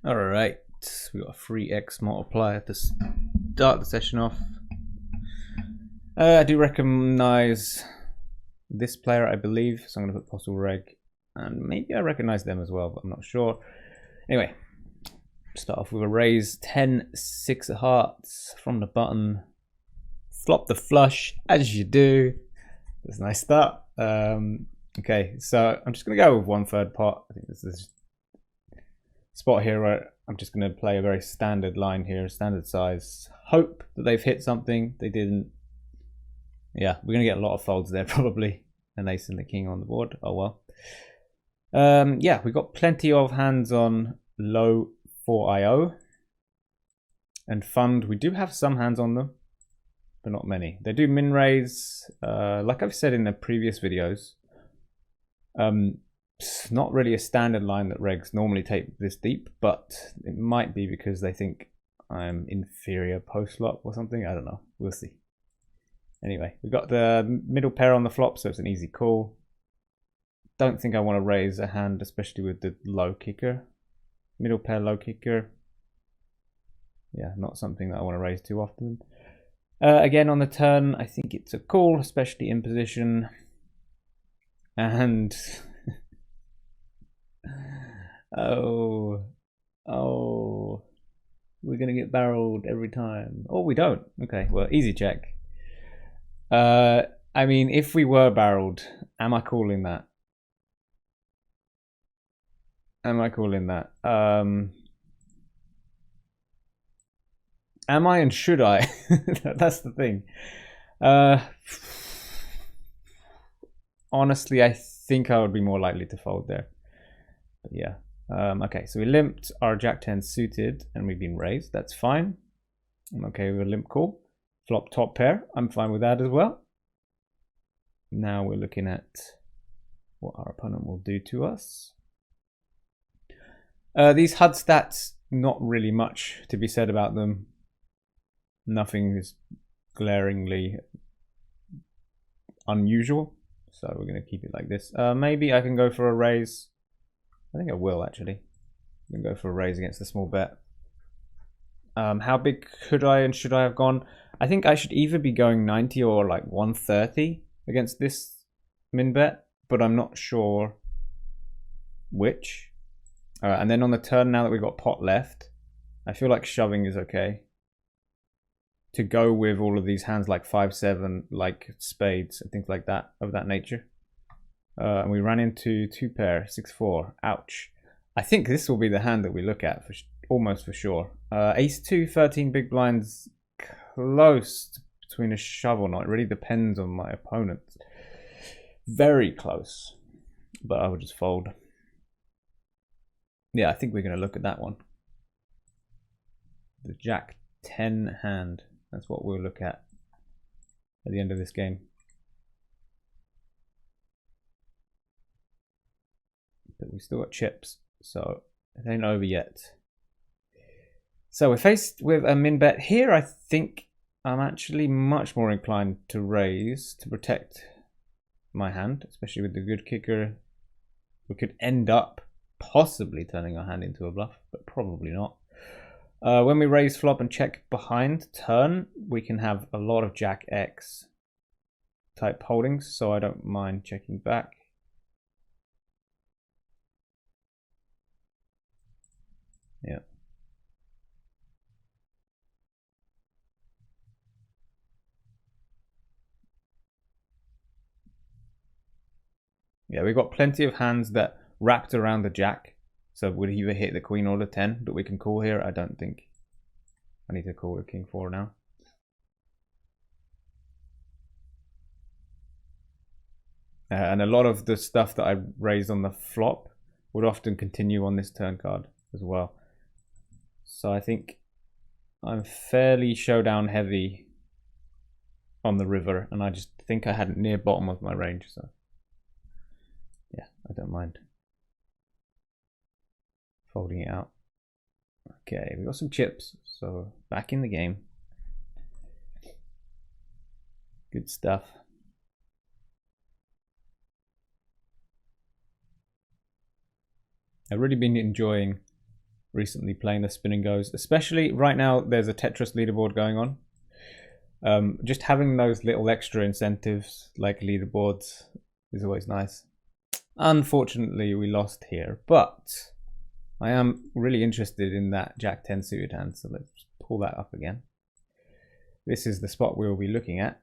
All right, we got a 3x multiplier to start the session off. I do recognize this player, I believe, so I'm going to put possible reg, and maybe I recognize them as well, but I'm not sure. Anyway, start off with a raise, 10, 6 of hearts from the button. Flop the flush, as you do. That's a nice start. Okay, so I'm just going to go with 1/3 pot. I think this is spot here where I'm just going to play a very standard line here, standard size. Hope that they've hit something. They didn't. Yeah, we're going to get a lot of folds there probably. An ace and the king on the board. Oh well. Yeah, we got plenty of hands on low 4IO. And fund, we do have some hands on them, but not many. They do min raise, like I've said in the previous videos. It's not really a standard line that regs normally take this deep, but it might be because they think I'm inferior post flop or something. I don't know. We'll see. Anyway, we've got the middle pair on the flop, so it's an easy call. Don't think I want to raise a hand, especially with the low kicker. Middle pair, low kicker. Yeah, not something that I want to raise too often. Again, on the turn, I think it's a call, especially in position. And oh, we're gonna get barreled every time. Oh, we don't. Okay, well, easy check. I mean, if we were barreled, am I calling that? Am I calling that? Am I and should I? That's the thing. Honestly, I think I would be more likely to fold there. But yeah. Okay, so we limped our Jack 10 suited and we've been raised. That's fine. I'm okay with a limp call. Flop top pair. I'm fine with that as well. Now we're looking at what our opponent will do to us. These HUD stats, not really much to be said about them. Nothing is glaringly unusual. So we're going to keep it like this. Maybe I can go for a raise. I think I will actually. I'm going to go for a raise against the small bet. How big could I and should I have gone? I think I should either be going 90 or like 130 against this min bet, but I'm not sure which. And then on the turn, now that we've got pot left, I feel like shoving is okay. To go with all of these hands like 5-7, like spades and things like that, of that nature. And we ran into 2 pair, 6-4. Ouch. I think this will be the hand that we look at, for almost for sure. Ace-2, 13 big blinds, close between a shove or not. It really depends on my opponent. Very close. But I would just fold. Yeah, I think we're going to look at that one. The Jack 10 hand. That's what we'll look at the end of this game. But we still got chips, so it ain't over yet. So we're faced with a min bet here. I think I'm actually much more inclined to raise to protect my hand, especially with the good kicker. We could end up possibly turning our hand into a bluff, but probably not. When we raise flop and check behind turn, we can have a lot of Jack X type holdings, so I don't mind checking back. Yeah. Yeah, we've got plenty of hands that wrapped around the Jack. So would he either hit the queen or the 10 that we can call here? I don't think. I need to call with king 4 now. And a lot of the stuff that I raised on the flop would often continue on this turn card as well. So I think I'm fairly showdown heavy on the river, and I just think I had it near bottom of my range. So yeah, I don't mind folding it out. Okay, we got some chips, so back in the game. Good stuff. I've really been enjoying recently playing the spin and goes, especially right now. There's a Tetris leaderboard going on. Just having those little extra incentives like leaderboards is always nice. Unfortunately, we lost here, but I am really interested in that Jack 10 suited hand, so let's pull that up again. This is the spot we will be looking at.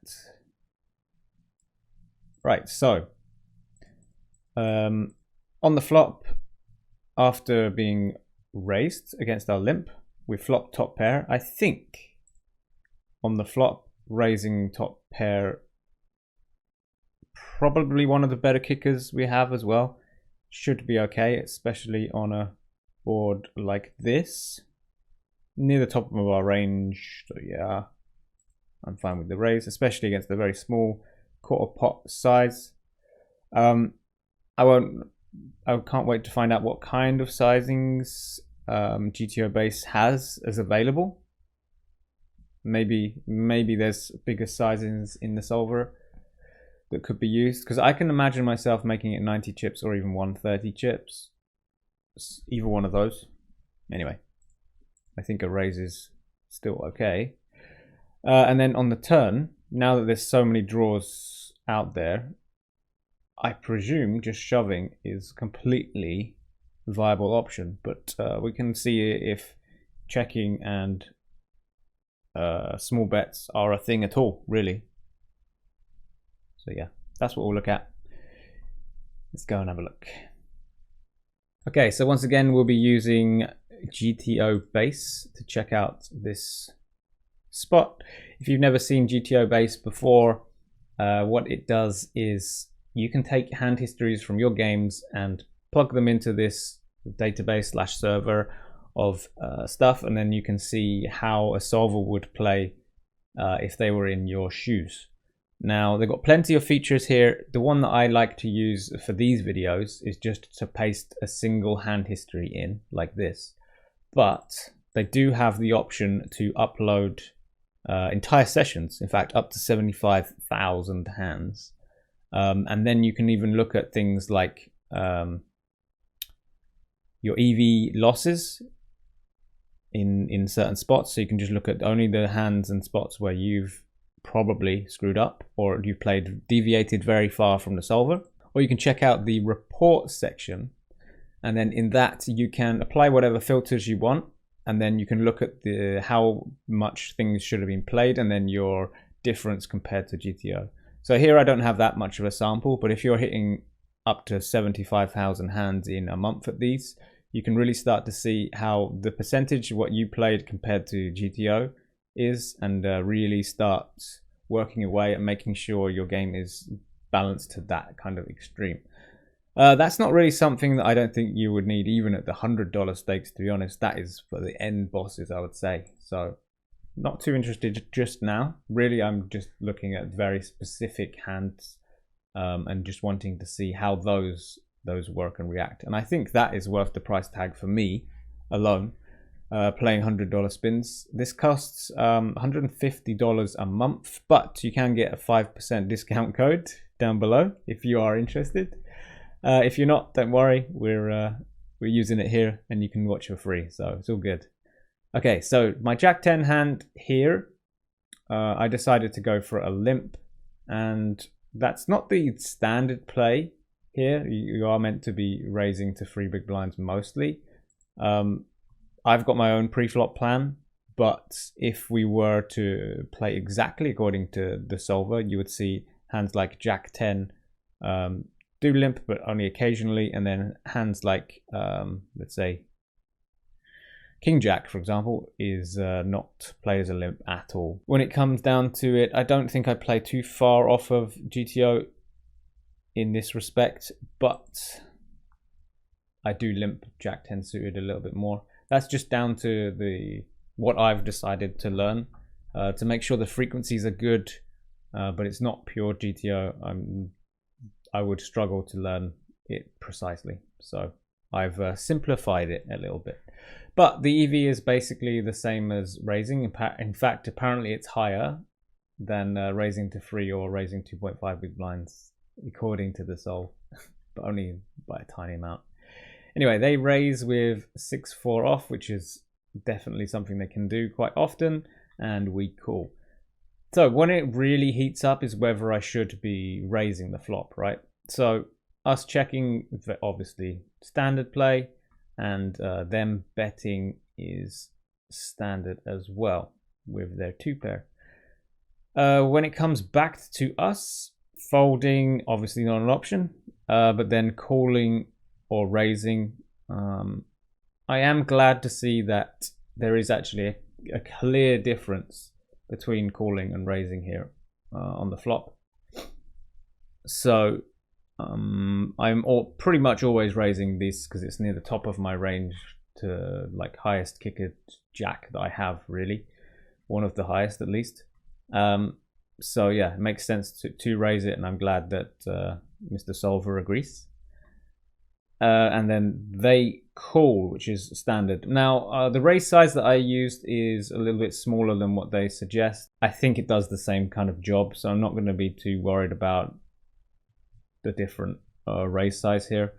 Right, so on the flop, after being raised against our limp, we flop top pair. I think on the flop, raising top pair, probably one of the better kickers we have as well. Should be okay, especially on a board like this, near the top of our range. So yeah, I'm fine with the raise, especially against the very small quarter pot size. I can't wait to find out what kind of sizings GTO Base has as available. Maybe there's bigger sizings in the solver that could be used, because I can imagine myself making it 90 chips or even 130 chips. Either one of those. Anyway, I think a raise is still okay. And then on the turn, now that there's so many draws out there, I presume just shoving is completely viable option. But we can see if checking and small bets are a thing at all, really. So yeah, that's what we'll look at. Let's go and have a look. Okay, so once again, we'll be using GTO Base to check out this spot. If you've never seen GTO Base before, what it does is you can take hand histories from your games and plug them into this database / server of stuff, and then you can see how a solver would play if they were in your shoes. Now, they've got plenty of features here. The one that I like to use for these videos is just to paste a single hand history in like this. But they do have the option to upload entire sessions, in fact, up to 75,000 hands. And then you can even look at things like your EV losses in certain spots. So you can just look at only the hands and spots where you've probably screwed up or you've deviated very far from the solver. Or you can check out the report section, and then in that you can apply whatever filters you want, and then you can look at how much things should have been played and then your difference compared to GTO. So here I don't have that much of a sample, but if you're hitting up to 75,000 hands in a month at these, you can really start to see how the percentage of what you played compared to GTO is, and really start working away and making sure your game is balanced to that kind of extreme. That's not really something that I don't think you would need even at the $100 stakes, to be honest. That is for the end bosses, I would say. So not too interested just now. Really, I'm just looking at very specific hands and just wanting to see how those work and react. And I think that is worth the price tag for me alone. Playing $100 spins. This costs $150 a month, but you can get a 5% discount code down below if you are interested. If you're not, don't worry. We're using it here, and you can watch for free, so it's all good. Okay, so my Jack 10 hand here, I decided to go for a limp, and that's not the standard play here. You are meant to be raising to 3 big blinds mostly. I've got my own pre-flop plan, but if we were to play exactly according to the solver, you would see hands like Jack 10 do limp, but only occasionally, and then hands like, let's say, King Jack, for example, is not play as a limp at all. When it comes down to it, I don't think I play too far off of GTO in this respect, but I do limp Jack 10 suited a little bit more. That's just down to what I've decided to learn to make sure the frequencies are good, but it's not pure GTO. I would struggle to learn it precisely, so I've simplified it a little bit. But the EV is basically the same as raising. In fact, apparently it's higher than raising to 3 or raising 2.5 big blinds, according to the solve, but only by a tiny amount. Anyway, they raise with 6-4 off, which is definitely something they can do quite often, and we call. So when it really heats up is whether I should be raising the flop, right? So us checking, obviously standard play, and them betting is standard as well with their 2-pair. When it comes back to us, folding obviously not an option, but then calling or raising. I am glad to see that there is actually a clear difference between calling and raising here on the flop. So I'm pretty much always raising this because it's near the top of my range to like highest kicker jack that I have, really. One of the highest at least. So yeah, it makes sense to raise it, and I'm glad that Mr. Solver agrees. And then they call, which is standard. Now, the raise size that I used is a little bit smaller than what they suggest. I think it does the same kind of job, so I'm not going to be too worried about the different raise size here.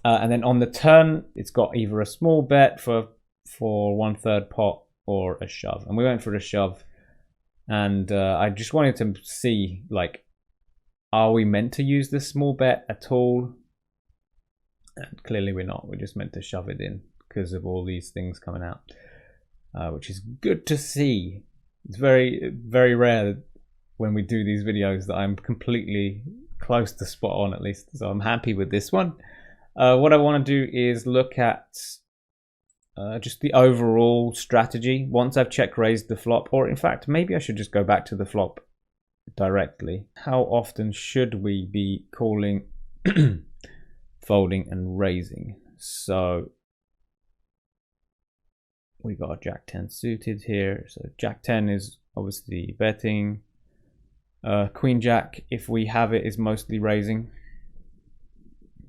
And then on the turn, it's got either a small bet for 1/3 pot or a shove. And we went for the shove. And I just wanted to see, like, are we meant to use this small bet at all? And clearly we're not. We're just meant to shove it in because of all these things coming out, which is good to see. It's very, very rare when we do these videos that I'm completely close to spot on, at least. So I'm happy with this one. What I want to do is look at just the overall strategy once I've check raised the flop, or in fact maybe I should just go back to the flop directly. How often should we be calling, folding and raising? So we got a Jack 10 suited here, so Jack 10 is obviously betting. Queen Jack, if we have it, is mostly raising.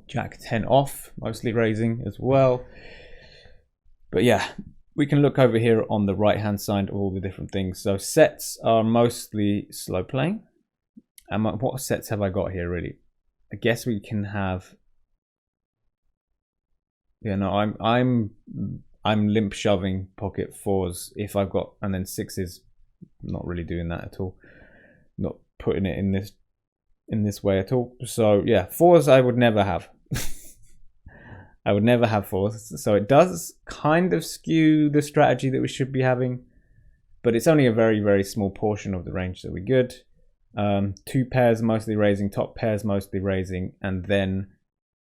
Jack 10 off, mostly raising as well. But yeah, we can look over here on the right hand side of all the different things. So sets are mostly slow playing. And what sets have I got here really? I guess we can have, yeah, no, I'm limp shoving pocket 4s if I've got, and then 6s, not really doing that at all. Not putting it in this way at all. So yeah, 4s I would never have. I would never have 4s, so it does kind of skew the strategy that we should be having, but it's only a very, very small portion of the range, so we're good. 2 pairs mostly raising, top pairs mostly raising, and then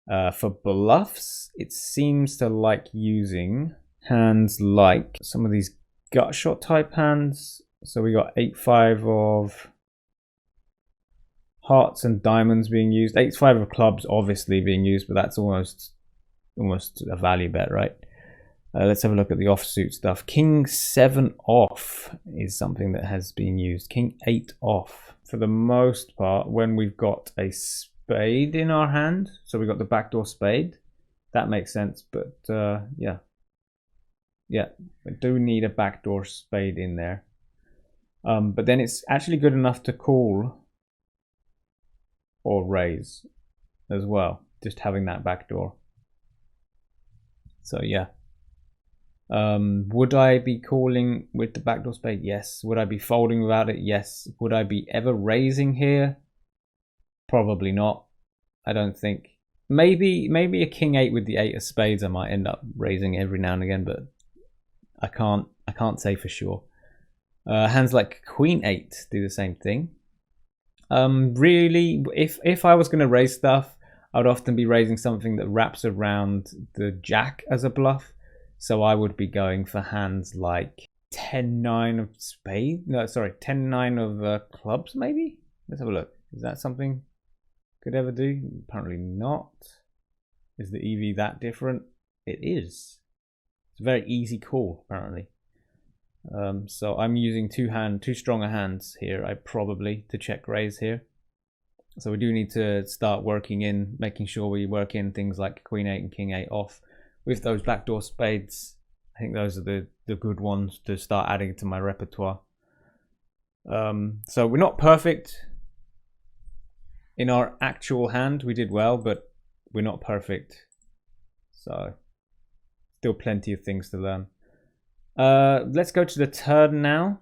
for bluffs, it seems to like using hands like some of these gut shot type hands. So we got 8-5 of hearts and diamonds being used, 8-5 of clubs obviously being used, but that's almost a value bet, right? Let's have a look at the offsuit stuff. King 7 off is something that has been used. King 8 off for the most part when we've got a spade in our hand. So we got the backdoor spade. That makes sense, but yeah, we do need a backdoor spade in there. But then it's actually good enough to call or raise as well, just having that backdoor. So yeah, would I be calling with the backdoor spade? Yes. Would I be folding without it? Yes. Would I be ever raising here? Probably not. I don't think. Maybe a king 8 with the 8 of spades I might end up raising every now and again, but I can't say for sure. Hands like queen 8 do the same thing. Really, if I was going to raise stuff, I would often be raising something that wraps around the jack as a bluff. So I would be going for hands like 10-9 of spade. No, sorry, 10-9 of clubs maybe? Let's have a look. Is that something could ever do? Apparently not. Is the EV that different? It is. It's a very easy call, apparently. So I'm using two stronger hands here, to check raise here. So we do need to start making sure we work in things like queen 8 and king 8 off with those backdoor spades. I think those are the good ones to start adding to my repertoire. So we're not perfect in our actual hand. We did well, but we're not perfect So still plenty of things to learn. Let's go to the turn now.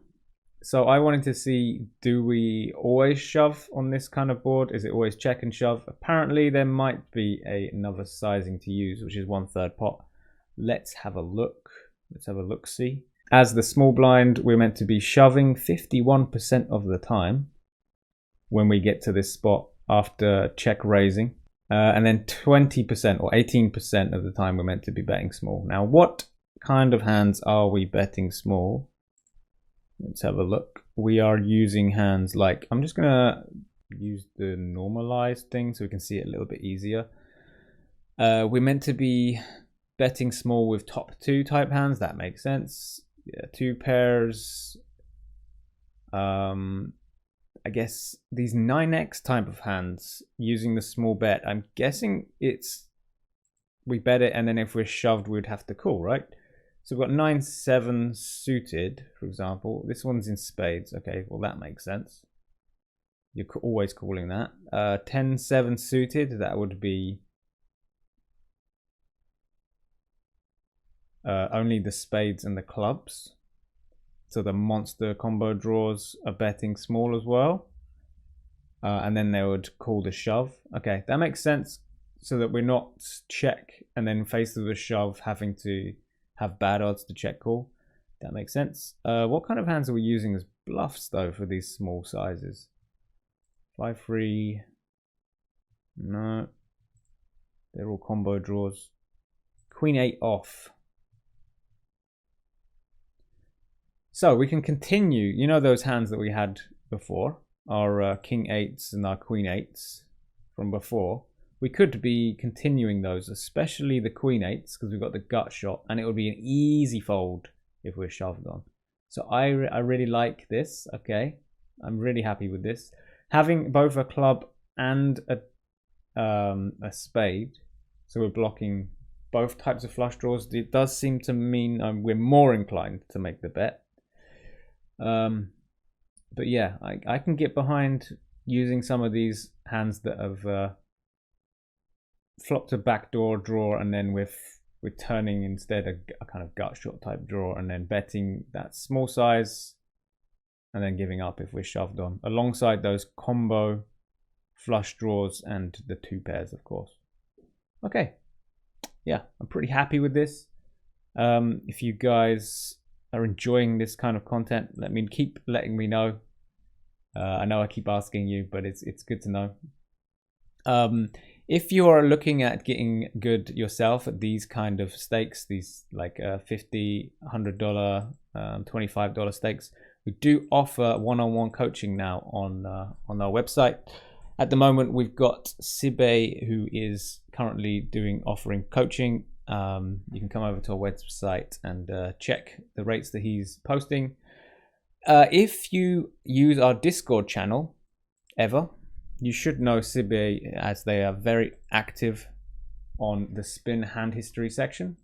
So I wanted to see, do we always shove on this kind of board? Is it always check and shove? Apparently there might be another sizing to use, which is 1/3 pot. Let's have a look. Let's have a look-see. As the small blind, we're meant to be shoving 51% of the time when we get to this spot after check raising. And then 20% or 18% of the time we're meant to be betting small. Now, what kind of hands are we betting small? Let's have a look. We are using hands like, I'm just gonna use the normalized thing so we can see it a little bit easier. We're meant to be betting small with top 2 type hands. That makes sense. Yeah, 2 pairs. I guess these 9x type of hands using the small bet. I'm guessing it's, we bet it and then if we're shoved we'd have to call, right? So we've got 9-7 suited, for example. This one's in spades. Okay, well that makes sense. You're always calling that. 10-7 suited, that would be only the spades and the clubs. So the monster combo draws are betting small as well. And then they would call the shove. Okay, that makes sense. So that we're not check and then faced with a shove having to have bad odds to check call. That makes sense. What kind of hands are we using as bluffs though for these small sizes? 5-3. No. They're all combo draws. Queen 8 off. So we can continue. You know those hands that we had before? Our King 8s and our Queen 8s from before. We could be continuing those, especially the Queen 8s, because we've got the gut shot, and it would be an easy fold if we're shoved on. So I really like this. Okay, I'm really happy with this. Having both a club and a spade, so we're blocking both types of flush draws. It does seem to mean we're more inclined to make the bet. But yeah, I can get behind using some of these hands that have flopped a backdoor draw and then we're turning instead a kind of gut shot type draw and then betting that small size and then giving up if we're shoved on, alongside those combo flush draws and the 2 pairs, of course. Okay, yeah, I'm pretty happy with this. If you guys are enjoying this kind of content, keep letting me know. I know I keep asking you, but it's good to know. If you are looking at getting good yourself at these kind of stakes, these like $50, $100, $25 stakes, we do offer one-on-one coaching now on our website. At the moment, we've got Sibe, who is currently offering coaching. You can come over to our website and check the rates that he's posting. If you use our Discord channel ever, you should know Sibe, as they are very active on the spin hand history section.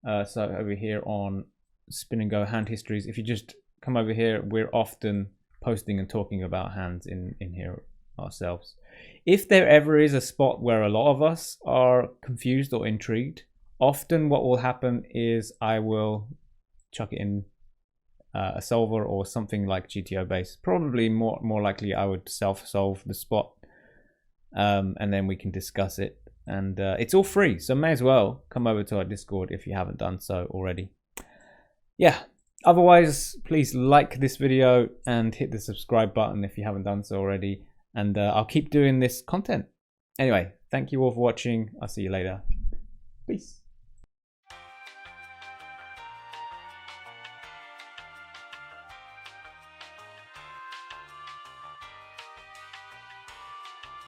So over here on Spin and Go hand histories, if you just come over here, we're often posting and talking about hands in here ourselves. If there ever is a spot where a lot of us are confused or intrigued, often what will happen is I will chuck it in a solver or something like GTO Base. Probably more likely I would self-solve the spot, and then we can discuss it. And it's all free, so may as well come over to our Discord if you haven't done so already. Yeah, otherwise please like this video and hit the subscribe button if you haven't done so already, and I'll keep doing this content. Anyway, thank you all for watching. I'll see you later. Peace.